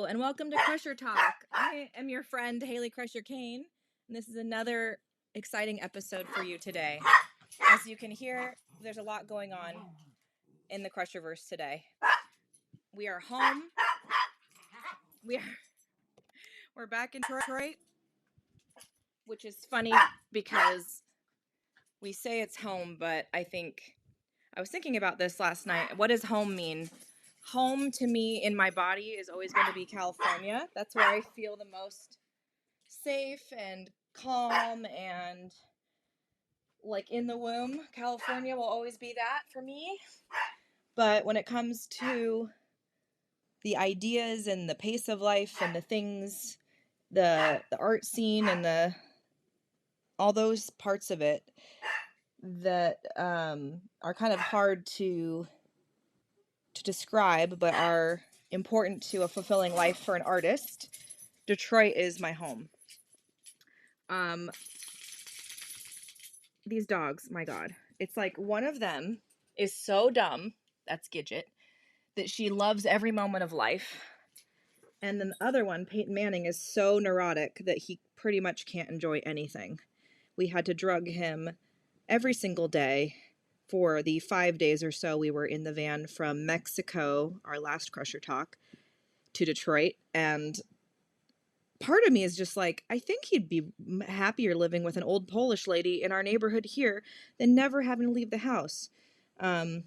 and welcome to Crusher Talk. I am your friend, Haley Crusher Kane, and this is another exciting episode for you today. As you can hear, there's a lot going on in the Crusherverse today. We are home. We're back in Detroit, which is funny because we say it's home, but I was thinking about this last night. What does home mean? Home to me in my body is always going to be California. That's where I feel the most safe and calm and like in the womb. California will always be that for me. But when it comes to the ideas and the pace of life and the things, the art scene and all those parts of it that are kind of hard to describe but are important to a fulfilling life for an artist, Detroit is my home. These dogs, my God. It's like one of them is so dumb, that's Gidget, that she loves every moment of life. And then the other one, Peyton Manning, is so neurotic that he pretty much can't enjoy anything. We had to drug him every single day for the 5 days or so we were in the van from Mexico, our last Crusher Talk, to Detroit. And part of me is just like, I think he'd be happier living with an old Polish lady in our neighborhood here than never having to leave the house. When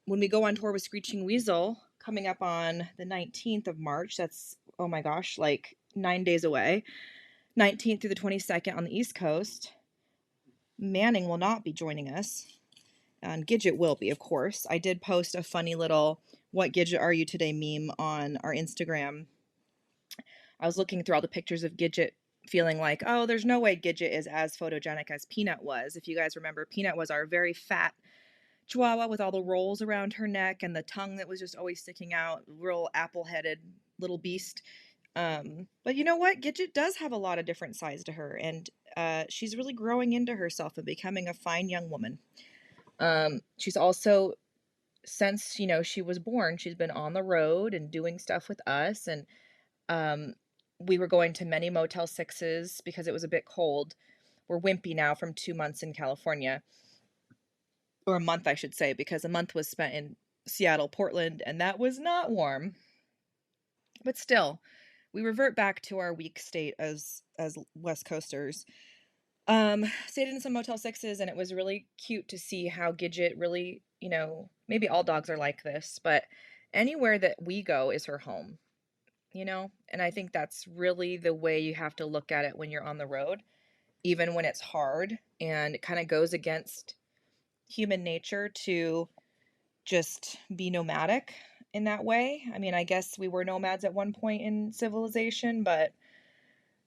we go on tour with Screeching Weasel, coming up on the 19th of March, that's, oh my gosh, like 9 days away, 19th through the 22nd on the East Coast, Manning will not be joining us. And Gidget will be, of course. I did post a funny little "What Gidget Are You Today" meme on our Instagram. I was looking through all the pictures of Gidget feeling like, oh, there's no way Gidget is as photogenic as Peanut was. If you guys remember, Peanut was our very fat Chihuahua with all the rolls around her neck and the tongue that was just always sticking out, real apple-headed little beast. But you know what? Gidget does have a lot of different sides to her, and she's really growing into herself and becoming a fine young woman. She's also, since, she was born, she's been on the road and doing stuff with us, and we were going to many Motel 6s because it was a bit cold. We're wimpy now from 2 months in California. Or a month, I should say, because a month was spent in Seattle, Portland, and that was not warm. But still, we revert back to our weak state as West Coasters. Stayed in some Motel 6s, and it was really cute to see how Gidget really, maybe all dogs are like this, but anywhere that we go is her home, And I think that's really the way you have to look at it when you're on the road, even when it's hard, and it kind of goes against human nature to just be nomadic in that way. I mean, I guess we were nomads at one point in civilization, but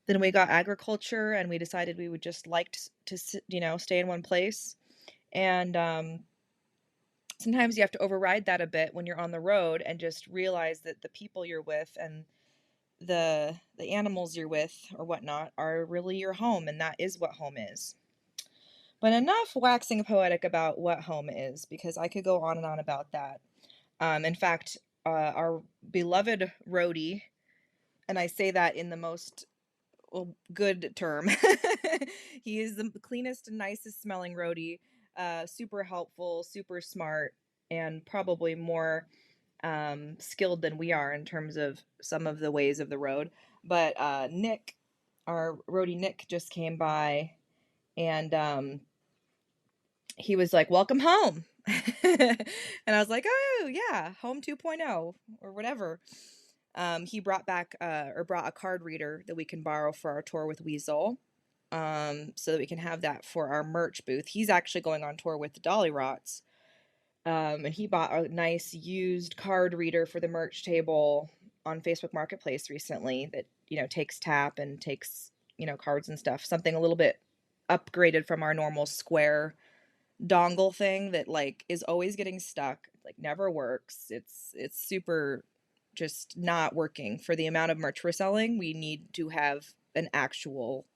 then we got agriculture and we decided we would just like to stay in one place. And sometimes you have to override that a bit when you're on the road and just realize that the people you're with and the animals you're with or whatnot are really your home, and that is what home is. But enough waxing poetic about what home is, because I could go on and on about that. In fact, our beloved roadie, and I say that in the most good term, he is the cleanest and nicest smelling roadie, super helpful, super smart, and probably more skilled than we are in terms of some of the ways of the road. But Nick, our roadie Nick, just came by, and he was like, "Welcome home." And I was like, "Oh yeah, home 2.0 or whatever." He brought a card reader that we can borrow for our tour with Weasel, so that we can have that for our merch booth. He's actually going on tour with the Dolly Rots, and he bought a nice used card reader for the merch table on Facebook Marketplace recently that takes tap and takes cards and stuff. Something a little bit upgraded from our normal square dongle thing that like is always getting stuck, like never works. It's super just not working. For the amount of merch we're selling, we need to have an actual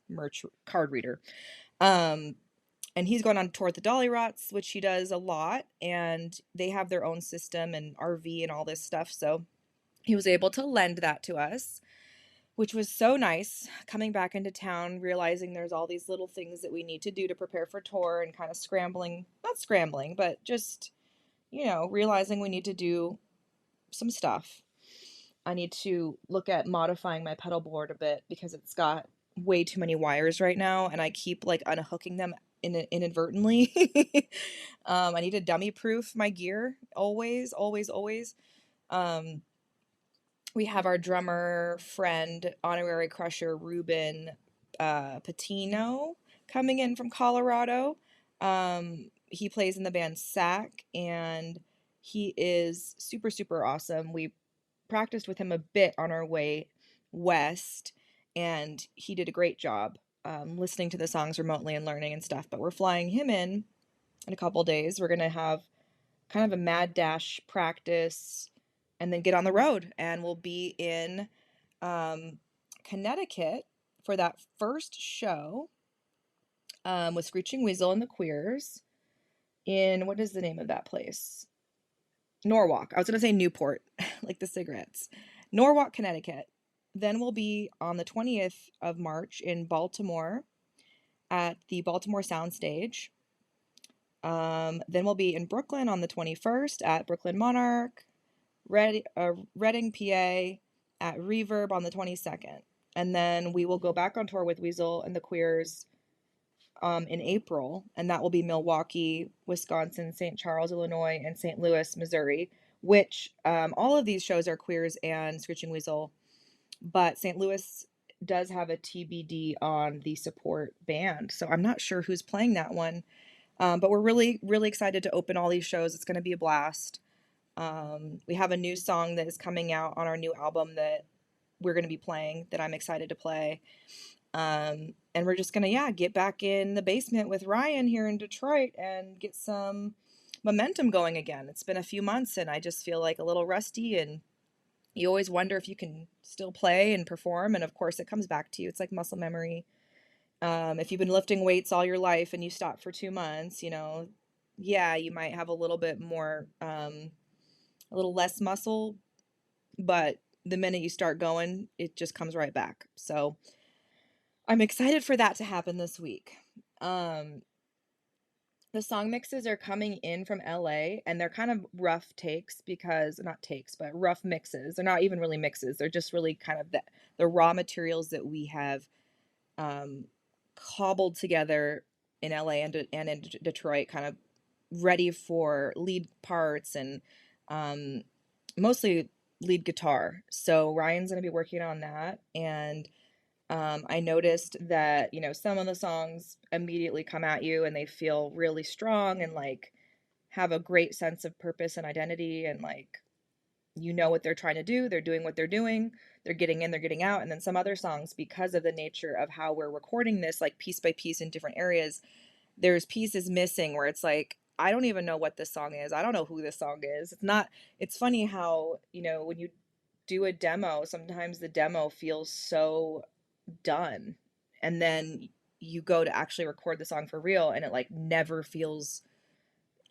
merch card reader. And he's going on tour with the Dolly Rots, which he does a lot, and they have their own system and RV and all this stuff. So He was able to lend that to us, which was so nice. Coming back into town, realizing there's all these little things that we need to do to prepare for tour, and kind of scrambling, not scrambling, but just, realizing we need to do some stuff. I need to look at modifying my pedal board a bit because it's got way too many wires right now, and I keep like unhooking them inadvertently. I need to dummy proof my gear always, always, always. Um, we have our drummer friend, honorary crusher Ruben Patino, coming in from Colorado. He plays in the band Sack, and he is super, super awesome. We practiced with him a bit on our way west, and he did a great job listening to the songs remotely and learning and stuff. But we're flying him in a couple days. We're going to have kind of a mad dash practice and then get on the road. And we'll be in Connecticut for that first show with Screeching Weasel and the Queers in, what is the name of that place? Norwalk. I was going to say Newport, like the cigarettes. Norwalk, Connecticut. Then we'll be on the 20th of March in Baltimore at the Baltimore Soundstage. Then we'll be in Brooklyn on the 21st at Brooklyn Monarch, Reading, PA at Reverb on the 22nd. And then we will go back on tour with Weasel and the Queers in April, and that will be Milwaukee, Wisconsin, St. Charles, Illinois, and St. Louis, Missouri, which all of these shows are Queers and Screeching Weasel, but St. Louis does have a TBD on the support band, so I'm not sure who's playing that one, but we're really, really excited to open all these shows. It's going to be a blast. We have a new song that is coming out on our new album that we're going to be playing, that I'm excited to play. And we're just gonna, get back in the basement with Ryan here in Detroit and get some momentum going again. It's been a few months and I just feel like a little rusty, and you always wonder if you can still play and perform, and of course it comes back to you. It's like muscle memory. If you've been lifting weights all your life and you stop for 2 months, you might have a little bit more, a little less muscle, but the minute you start going, it just comes right back. So I'm excited for that to happen this week. The song mixes are coming in from LA, and they're kind of rough takes but rough mixes. They're not even really mixes. They're just really kind of the raw materials that we have cobbled together in LA and in Detroit, kind of ready for lead parts and mostly lead guitar. So Ryan's going to be working on that, and I noticed that, some of the songs immediately come at you and they feel really strong and like have a great sense of purpose and identity, and like, what they're trying to do. They're doing what they're doing. They're getting in, they're getting out. And then some other songs, because of the nature of how we're recording this, like piece by piece in different areas, there's pieces missing where it's like, I don't even know what this song is. I don't know who this song is. It's funny how, when you do a demo, sometimes the demo feels so done, and then you go to actually record the song for real and it like never feels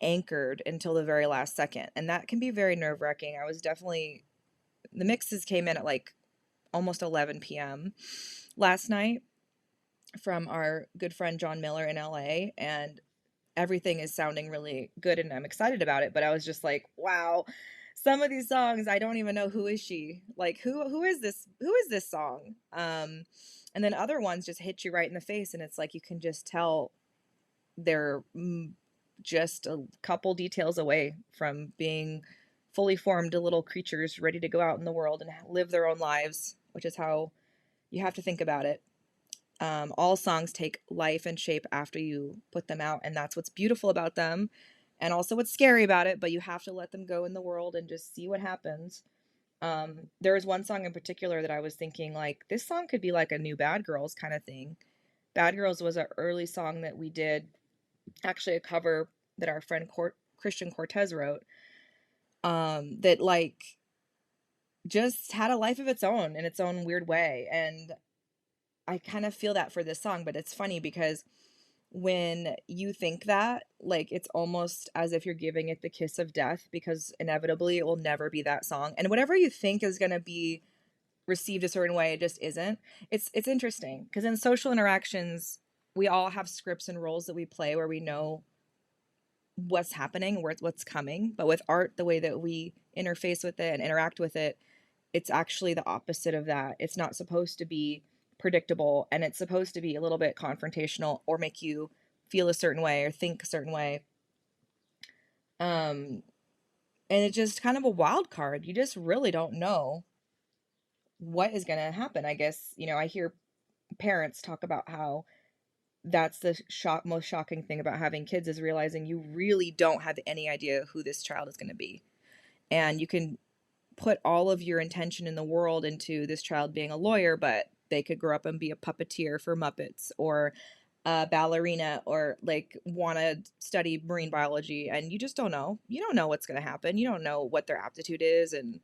anchored until the very last second, and that can be very nerve-wracking. The mixes came in at like almost 11 p.m. last night from our good friend John Miller in LA, and everything is sounding really good and I'm excited about it, but I was just like, wow, some of these songs I don't even know who is she, like who is this song, and then other ones just hit you right in the face, and it's like you can just tell they're just a couple details away from being fully formed little creatures ready to go out in the world and live their own lives, which is how you have to think about it. All songs take life and shape after you put them out, and that's what's beautiful about them, and also what's scary about it, but you have to let them go in the world and just see what happens. There was one song in particular that I was thinking, like, this song could be like a new Bad Girls kind of thing. Bad Girls was an early song that we did, actually a cover that our friend Christian Cortez wrote, that like just had a life of its own in its own weird way, and I kind of feel that for this song. But it's funny because when you think that, like, it's almost as if you're giving it the kiss of death because inevitably it will never be that song. And whatever you think is going to be received a certain way, it just isn't. It's interesting because in social interactions, we all have scripts and roles that we play where we know what's happening, what's coming. But with art, the way that we interface with it and interact with it, it's actually the opposite of that. It's not supposed to be predictable, and it's supposed to be a little bit confrontational or make you feel a certain way or think a certain way. Um, and it's just kind of a wild card. You just really don't know what is going to happen. I guess, I hear parents talk about how that's the most shocking thing about having kids is realizing you really don't have any idea who this child is going to be. And you can put all of your intention in the world into this child being a lawyer, but they could grow up and be a puppeteer for Muppets or a ballerina or like want to study marine biology. And you just don't know. You don't know what's going to happen. You don't know what their aptitude is and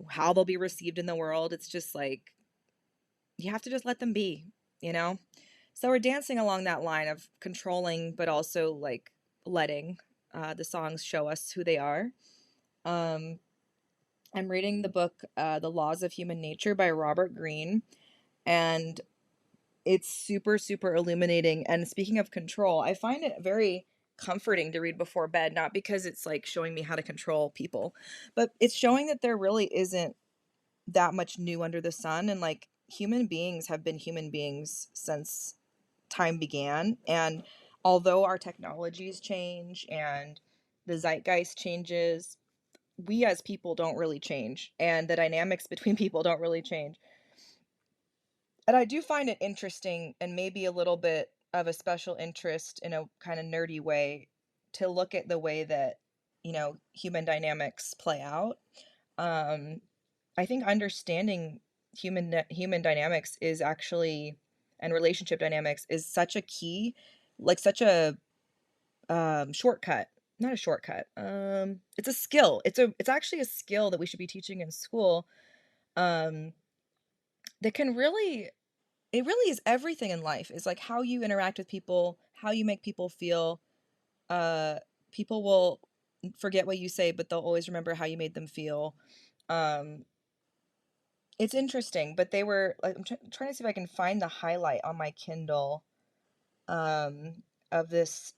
how they'll be received in the world. It's just like, you have to just let them be, you know? So we're dancing along that line of controlling, but also like letting the songs show us who they are. Um, I'm reading the book The Laws of Human Nature by Robert Greene, and it's super, super illuminating. And speaking of control, I find it very comforting to read before bed, not because it's like showing me how to control people, but it's showing that there really isn't that much new under the sun. And like human beings have been human beings since time began. And although our technologies change and the zeitgeist changes, we as people don't really change, and the dynamics between people don't really change. And I do find it interesting and maybe a little bit of a special interest in a kind of nerdy way to look at the way that, human dynamics play out. Um, I think understanding human dynamics is actually and relationship dynamics is such a key, like such a shortcut. Not a shortcut. It's a skill. It's actually a skill that we should be teaching in school. Um, that can really it really is everything in life. Is like how you interact with people, how you make people feel. Uh, People will forget what you say, but they'll always remember how you made them feel. Um, it's interesting, but they were like I'm trying to see if I can find the highlight on my Kindle um, of this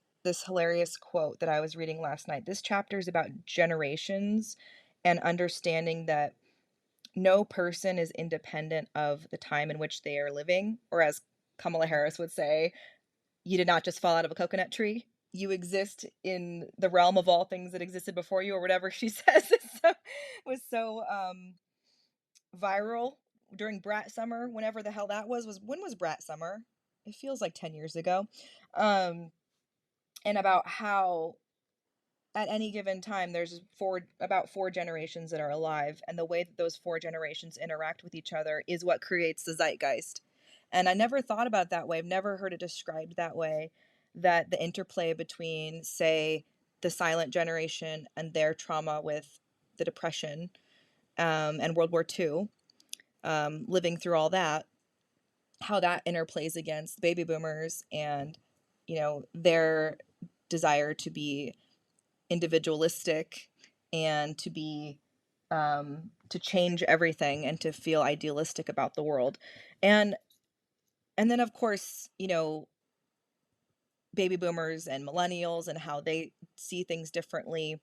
hilarious quote that I was reading last night. This chapter is about generations and understanding that no person is independent of the time in which they are living, or as Kamala Harris would say, you did not just fall out of a coconut tree. You exist in the realm of all things that existed before you, or whatever she says. It was so viral during Brat Summer, whenever the hell that was when was Brat Summer? It feels like 10 years ago. Um, and about how at any given time there's about four generations that are alive, and the way that those four generations interact with each other is what creates the zeitgeist. And I never thought about it that way. I've never heard it described that way, that the interplay between, say, the silent generation and their trauma with the depression and World War II, living through all that, how that interplays against baby boomers and their desire to be individualistic and to be to change everything and to feel idealistic about the world. And then of course, baby boomers and millennials and how they see things differently.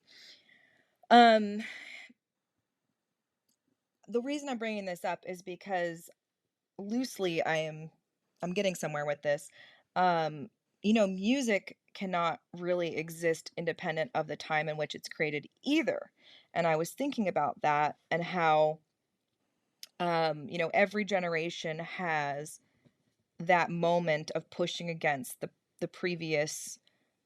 um the reason I'm bringing this up is because loosely I'm getting somewhere with this. um Music cannot really exist independent of the time in which it's created either. And I was thinking about that and how every generation has that moment of pushing against the previous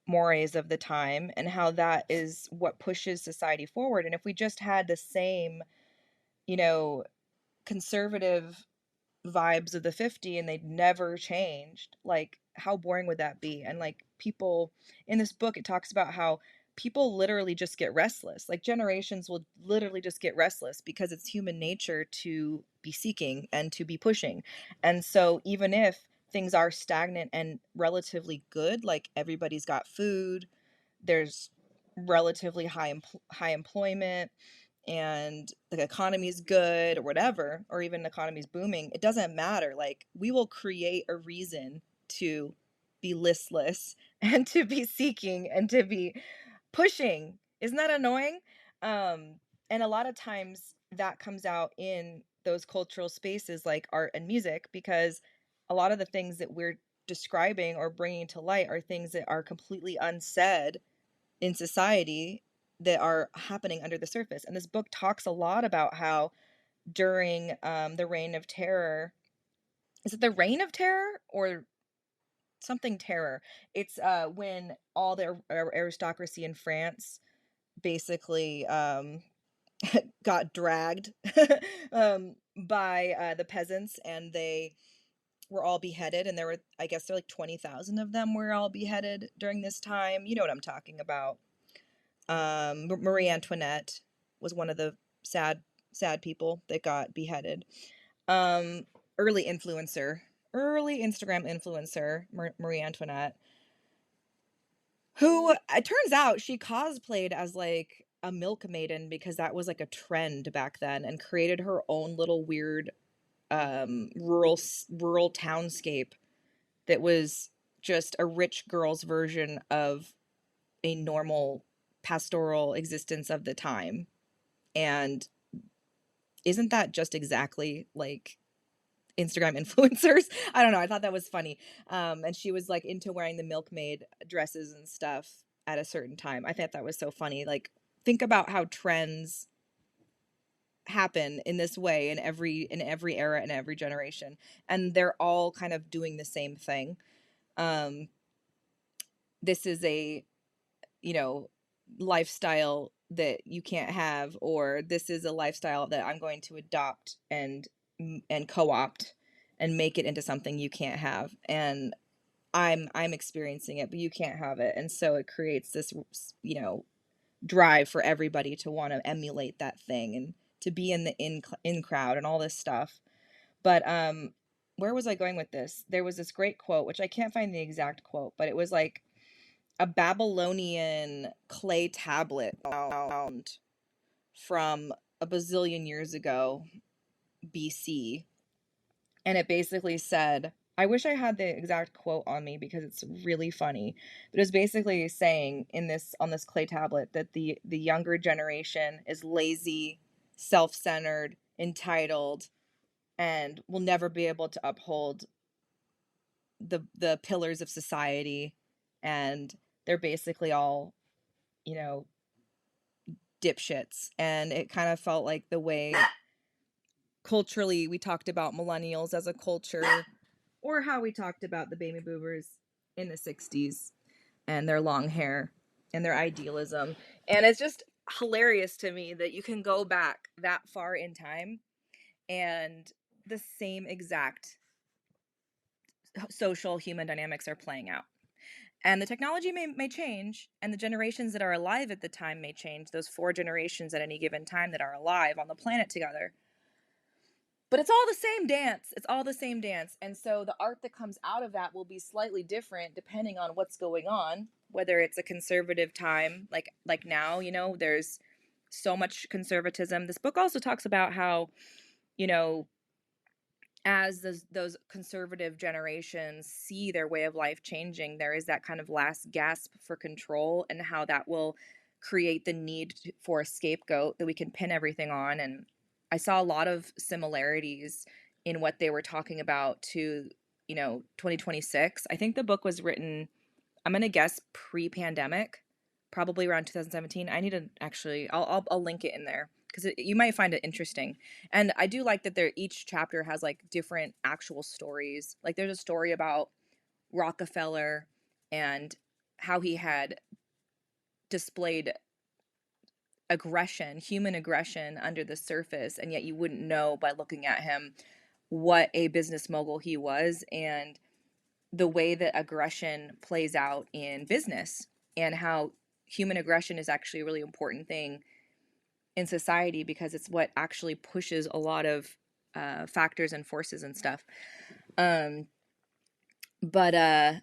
mores of the time, and how that is what pushes society forward. And if we just had the same, you know conservative vibes of the 50 and they'd never changed, like how boring would that be? And like people in this book, it talks about how people literally just get restless. Like generations will literally just get restless because it's human nature to be seeking and to be pushing. And so even if things are stagnant and relatively good. Like everybody's got food, there's relatively high employment, and the economy is good or whatever, or even the economy's booming, it doesn't matter. Like we will create a reason to be listless and to be seeking and to be pushing. Isn't that annoying? Um, and a lot of times that comes out in those cultural spaces like art and music, because a lot of the things that we're describing or bringing to light are things that are completely unsaid in society that are happening under the surface. And this book talks a lot about how during the Reign of Terror, is it the Reign of Terror or something terror? It's when all the aristocracy in France basically got dragged by the peasants, and they were all beheaded. And there were, I guess, there were like 20,000 of them were all beheaded during this time. You know what I'm talking about. Marie Antoinette was one of the sad people that got beheaded. Um, early Instagram influencer, Marie Antoinette, who it turns out she cosplayed as like a milkmaiden because that was like a trend back then, and created her own little weird rural townscape that was just a rich girl's version of a normal pastoral existence of the time. And isn't that just exactly like Instagram influencers? I don't know. I thought that was funny. And she was like into wearing the milkmaid dresses and stuff at a certain time. I thought that was so funny. Like, think about how trends happen in this way in every era and every generation, and they're all kind of doing the same thing. This is a, you know, lifestyle that you can't have, or this is a lifestyle that I'm going to adopt and co-opt and make it into something you can't have. And I'm experiencing it, but you can't have it. And so it creates this, you know, drive for everybody to want to emulate that thing and to be in the in crowd and all this stuff. But where was I going with this? There was this great quote, which I can't find the exact quote, but it was like a Babylonian clay tablet found from a bazillion years ago, BC. And it basically said, I wish I had the exact quote on me because it's really funny. But it was basically saying in this, on this clay tablet, that the younger generation is lazy, self-centered, entitled, and will never be able to uphold the pillars of society. And they're basically all, you know, dipshits. And it kind of felt like the way culturally we talked about millennials as a culture, or how we talked about the baby boomers in the 60s and their long hair and their idealism. And it's just hilarious to me that you can go back that far in time and the same exact social human dynamics are playing out. And the technology may change, and the generations that are alive at the time may change, those 4 generations at any given time that are alive on the planet together. But it's all the same dance. It's all the same dance. And so the art that comes out of that will be slightly different depending on what's going on, whether it's a conservative time like now, you know, there's so much conservatism. This book also talks about how, you know, as those conservative generations see their way of life changing, there is that kind of last gasp for control, and how that will create the need for a scapegoat that we can pin everything on. And I saw a lot of similarities in what they were talking about to, you know, 2026. I think the book was written, I'm going to guess, pre-pandemic, probably around 2017. I need to actually, I'll link it in there because you might find it interesting. And I do like that each chapter has like different actual stories. Like there's a story about Rockefeller and how he had displayed aggression, human aggression under the surface, and yet you wouldn't know by looking at him what a business mogul he was, and the way that aggression plays out in business, and how human aggression is actually a really important thing in society because it's what actually pushes a lot of factors and forces and stuff. But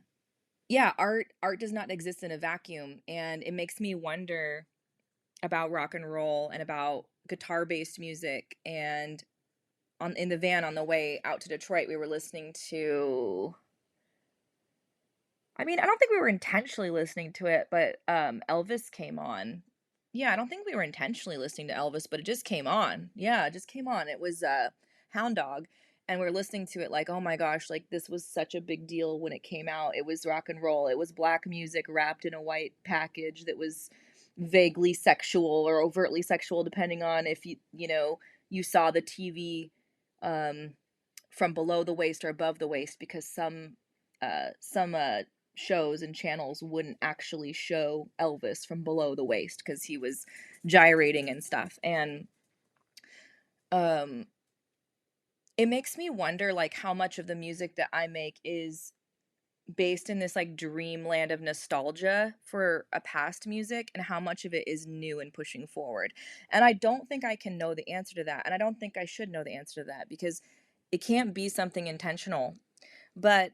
yeah, art does not exist in a vacuum, and it makes me wonder about rock and roll and about guitar-based music. And on in the van on the way out to Detroit, we were listening to, I mean, I don't think we were intentionally listening to it, but Elvis came on. Yeah, I don't think we were intentionally listening to Elvis, but it just came on. Yeah, it just came on. It was Hound Dog, and we were listening to it like, "Oh my gosh, like this was such a big deal when it came out. It was rock and roll. It was black music wrapped in a white package that was vaguely sexual or overtly sexual depending on if you saw the TV um from below the waist or above the waist, because some shows and channels wouldn't actually show Elvis from below the waist because he was gyrating and stuff. And um it makes me wonder like how much of the music that I make is based in this like dreamland of nostalgia for a past music, and how much of it is new and pushing forward. And I don't think I can know the answer to that, and I don't think I should know the answer to that, because it can't be something intentional. But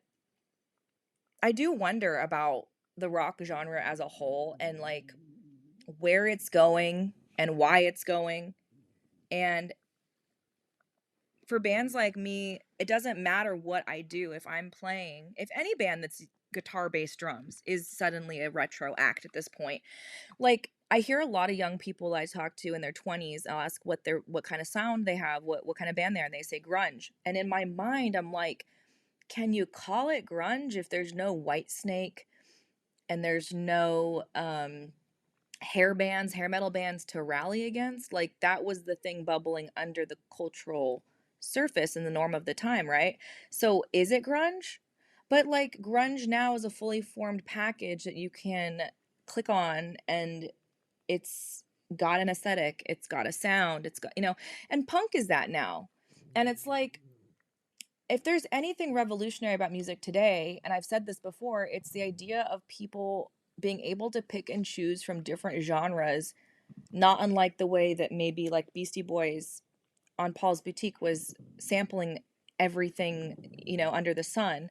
I do wonder about the rock genre as a whole, and like where it's going and why it's going. And for bands like me, it doesn't matter what I do. If I'm playing, if any band that's guitar based drums is suddenly a retro act at this point, like I hear a lot of young people that I talk to in their 20s. I'll ask what kind of sound they have, what kind of band they are, and they say grunge. And in my mind, I'm like, can you call it grunge if there's no Whitesnake and there's no hair metal bands to rally against? Like that was the thing bubbling under the cultural surface in the norm of the time, right? So is it grunge? But like grunge now is a fully formed package that you can click on, and it's got an aesthetic, it's got a sound, it's got, and punk is that now. And it's like, if there's anything revolutionary about music today, and I've said this before, it's the idea of people being able to pick and choose from different genres, not unlike the way that maybe like Beastie Boys on Paul's Boutique was sampling everything, under the sun.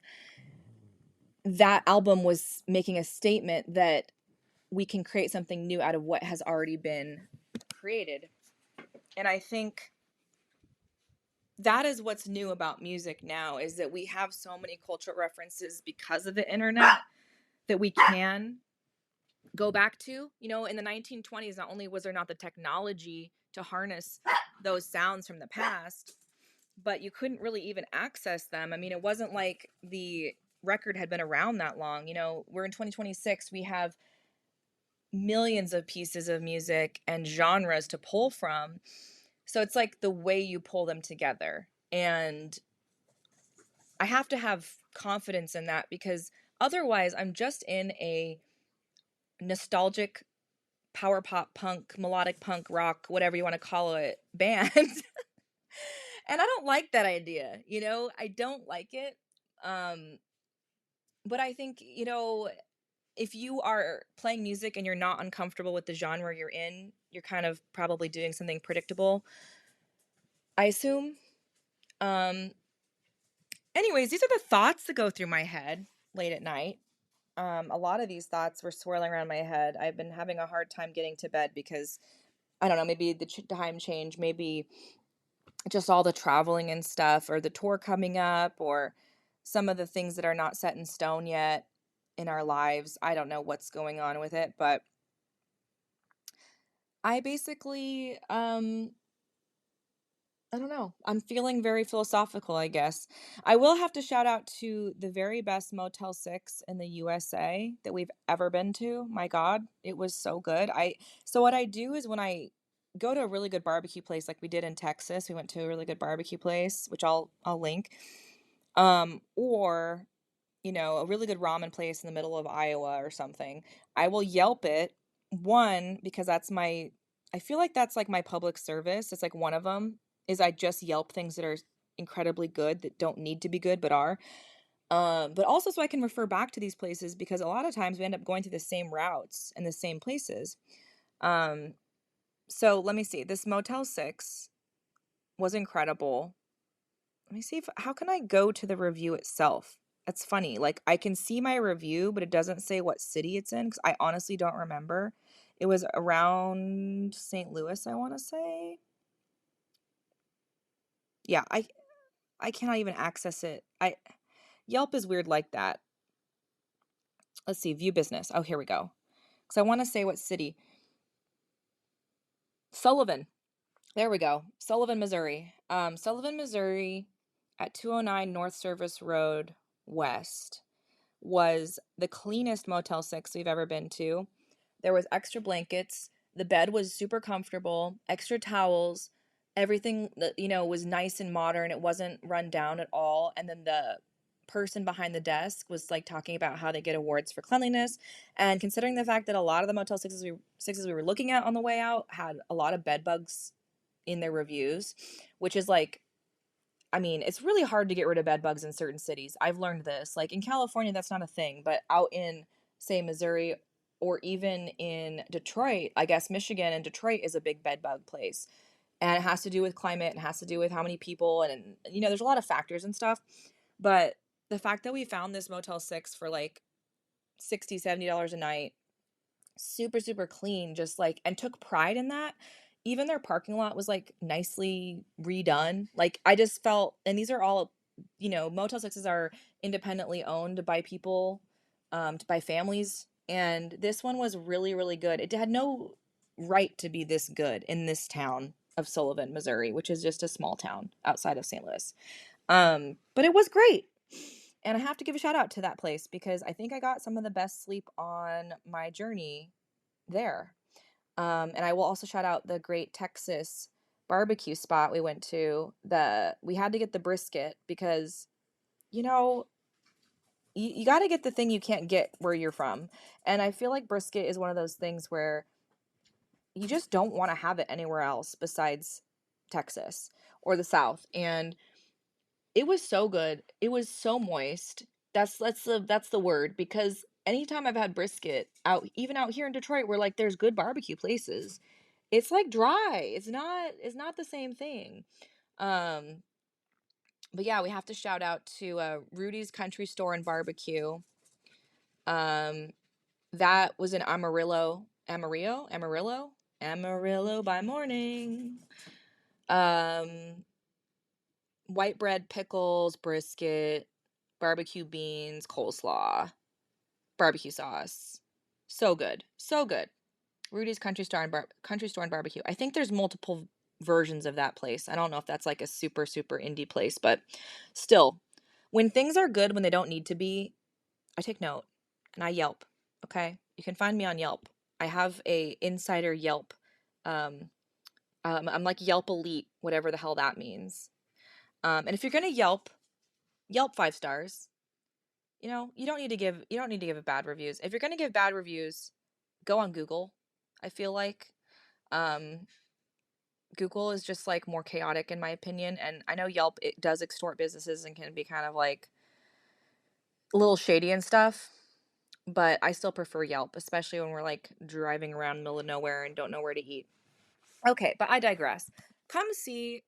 That album was making a statement that we can create something new out of what has already been created. And I think that is what's new about music now, is that we have so many cultural references because of the internet that we can go back to. In the 1920s, not only was there not the technology to harness those sounds from the past, but you couldn't really even access them. I mean, it wasn't like the record had been around that long. We're in 2026, we have millions of pieces of music and genres to pull from. So it's like the way you pull them together. And I have to have confidence in that, because otherwise I'm just in a nostalgic power pop punk, melodic punk rock, whatever you want to call it, band. And I don't like that idea. I don't like it. But I think, if you are playing music and you're not uncomfortable with the genre you're in, you're kind of probably doing something predictable, I assume. Um, Anyways, these are the thoughts that go through my head late at night. A lot of these thoughts were swirling around my head. I've been having a hard time getting to bed because, I don't know, maybe the time change, maybe just all the traveling and stuff, or the tour coming up, or some of the things that are not set in stone yet in our lives. I don't know what's going on with it, but I basically, I don't know. I'm feeling very philosophical, I guess. I will have to shout out to the very best Motel 6 in the USA that we've ever been to. My God, it was so good. So what I do is when I go to a really good barbecue place like we did in Texas, we went to a really good barbecue place, which I'll link. Or a really good ramen place in the middle of Iowa or something. I will Yelp it. One, because I feel like that's like my public service. It's like one of them is I just Yelp things that are incredibly good that don't need to be good but are. But also so I can refer back to these places, because a lot of times we end up going to the same routes and the same places. Um, so let me see. This Motel 6 was incredible. Let me see how can I go to the review itself? That's funny. Like, I can see my review, but it doesn't say what city it's in because I honestly don't remember. It was around St. Louis, I want to say. Yeah, I cannot even access it. I Yelp is weird like that. Let's see, view business. Oh, here we go. Because I want to say what city. Sullivan. There we go. Sullivan, Missouri. Sullivan, Missouri at 209 North Service Road West was the cleanest Motel 6 we've ever been to. There was extra blankets. The bed was super comfortable, extra towels. Everything that, was nice and modern. It wasn't run down at all. And then the person behind the desk was like talking about how they get awards for cleanliness. And considering the fact that a lot of the Motel 6s we were looking at on the way out had a lot of bed bugs in their reviews, which is like, I mean, it's really hard to get rid of bed bugs in certain cities. I've learned this. Like in California, that's not a thing, but out in, say, Missouri or even in Detroit, I guess Michigan and Detroit is a big bed bug place. And it has to do with climate, and has to do with how many people, and there's a lot of factors and stuff. But the fact that we found this Motel 6 for like $60, $70 a night, super super clean, just like, and took pride in that. Even their parking lot was like nicely redone. Like I just felt, and these are all, Motel 6s are independently owned by people, by families, and this one was really really good. It had no right to be this good in this town of Sullivan, Missouri, which is just a small town outside of St. Louis. But it was great. And I have to give a shout out to that place because I think I got some of the best sleep on my journey there. And I will also shout out the Great Texas barbecue spot we went to. We had to get the brisket because, you got to get the thing you can't get where you're from. And I feel like brisket is one of those things where you just don't want to have it anywhere else besides Texas or the South. And it was so good. It was so moist. That's the word, because anytime I've had brisket even out here in Detroit where like there's good barbecue places, it's like dry. It's not the same thing. Um but yeah, we have to shout out to Rudy's Country Store and Barbecue. Um that was in Amarillo by morning. Um White bread, pickles, brisket, barbecue beans, coleslaw, barbecue sauce. So good. So good. Rudy's Country Store and Barbecue. I think there's multiple versions of that place. I don't know if that's like a super super indie place, but still, when things are good when they don't need to be, I take note and I Yelp. Okay? You can find me on Yelp. I have a insider Yelp. Um, I'm like Yelp Elite, whatever the hell that means. And if you're gonna Yelp 5 stars. You don't need to give it bad reviews. If you're gonna give bad reviews, go on Google. I feel like um, Google is just like more chaotic in my opinion, and I know Yelp, it does extort businesses and can be kind of like a little shady and stuff. But I still prefer Yelp, especially when we're like driving around the middle of nowhere and don't know where to eat. Okay, but I digress. Come see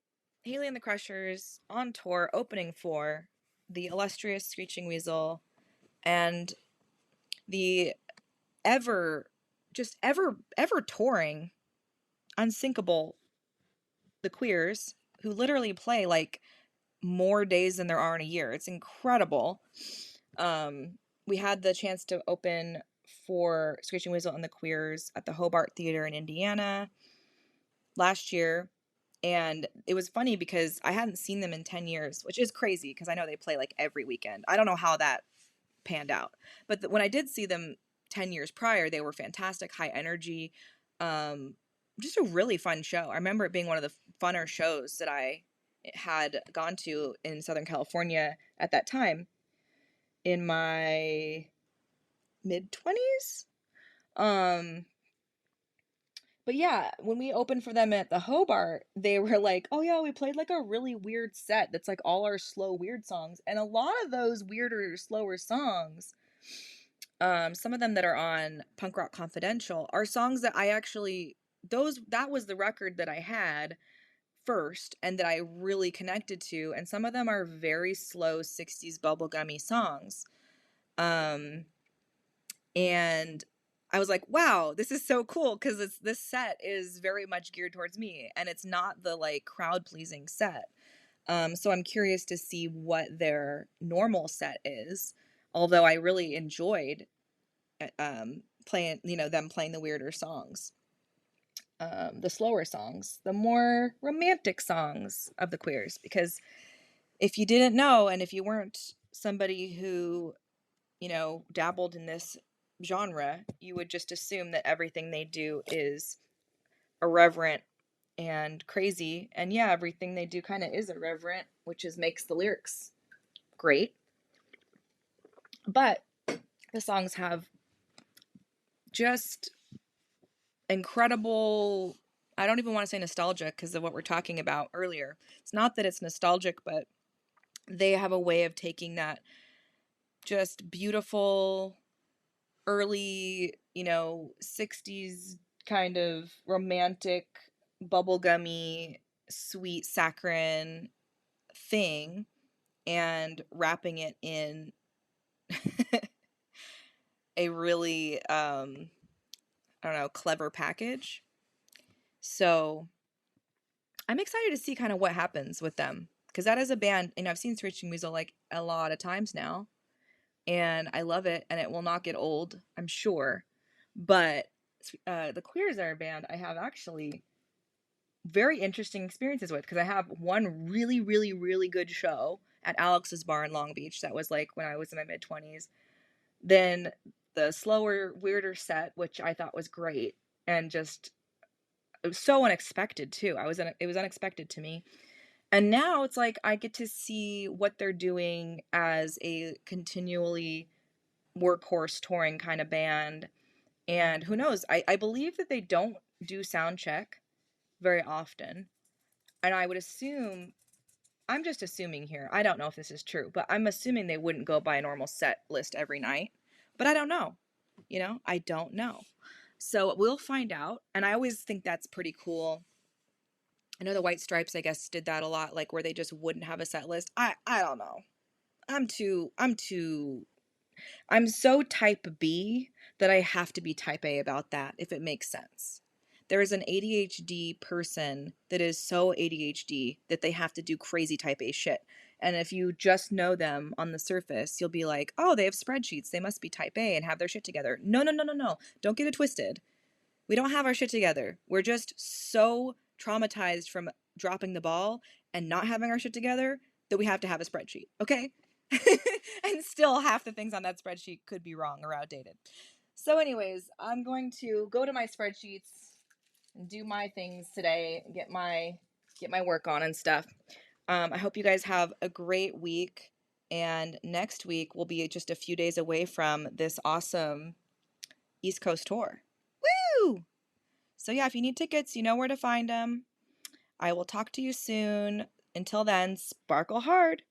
Haley and the Crushers on tour, opening for the illustrious Screeching Weasel and the ever touring, unsinkable the Queers, who literally play like more days than there are in a year. It's incredible. We had the chance to open for Screeching Weasel and the Queers at the Hobart Theater in Indiana last year. And it was funny because I hadn't seen them in 10 years, which is crazy because I know they play like every weekend. I don't know how that panned out. But when I did see them 10 years prior, they were fantastic, high energy. Just a really fun show. I remember it being one of the funner shows that I had gone to in Southern California at that time in my mid 20s. But yeah, when we opened for them at the Hobart, they were like, "Oh yeah, we played like a really weird set that's like all our slow weird songs." And a lot of those weirder, slower songs, some of them that are on Punk Rock Confidential, are songs that I actually that was the record that I had first and that I really connected to, and some of them are very slow 60s bubblegummy songs. And I was like, wow, this is so cool because this set is very much geared towards me, and it's not the like crowd pleasing set. So I'm curious to see what their normal set is. Although I really enjoyed playing, them playing the weirder songs, the slower songs, the more romantic songs of the Queers. Because if you didn't know, and if you weren't somebody who dabbled in this genre, you would just assume that everything they do is irreverent and crazy. And yeah, everything they do kind of is irreverent, which makes the lyrics great. But the songs have just incredible, I don't even want to say nostalgia because of what we're talking about earlier. It's not that it's nostalgic, but they have a way of taking that just beautiful early, 60s kind of romantic, bubblegummy, sweet saccharine thing and wrapping it in a really, I don't know, clever package. So I'm excited to see kind of what happens with them. Because that is a band, I've seen Screeching Weasel like a lot of times now. And I love it, and it will not get old, I'm sure. But the Queers are a band I have actually very interesting experiences with, because I have one really, really, really good show at Alex's Bar in Long Beach. That was like when I was in my mid-20s. Then the slower, weirder set, which I thought was great, and just it was so unexpected too. It was unexpected to me. And now it's like I get to see what they're doing as a continually workhorse touring kind of band. And who knows? I believe that they don't do sound check very often. And I would assume, I'm just assuming here, I don't know if this is true, but I'm assuming they wouldn't go by a normal set list every night. But I don't know. I don't know. So we'll find out. And I always think that's pretty cool. I know the White Stripes, I guess, did that a lot, like where they just wouldn't have a set list. I don't know. I'm so type B that I have to be type A about that, if it makes sense. There is an ADHD person that is so ADHD that they have to do crazy type A shit. And if you just know them on the surface, you'll be like, oh, they have spreadsheets. They must be type A and have their shit together. No, no, no, no, no. Don't get it twisted. We don't have our shit together. We're just so traumatized from dropping the ball and not having our shit together that we have to have a spreadsheet, okay? And still half the things on that spreadsheet could be wrong or outdated. So anyways, I'm going to go to my spreadsheets and do my things today, get my work on and stuff. I hope you guys have a great week, and next week we'll be just a few days away from this awesome East Coast tour. Woo! So yeah, if you need tickets, you know where to find them. I will talk to you soon. Until then, sparkle hard.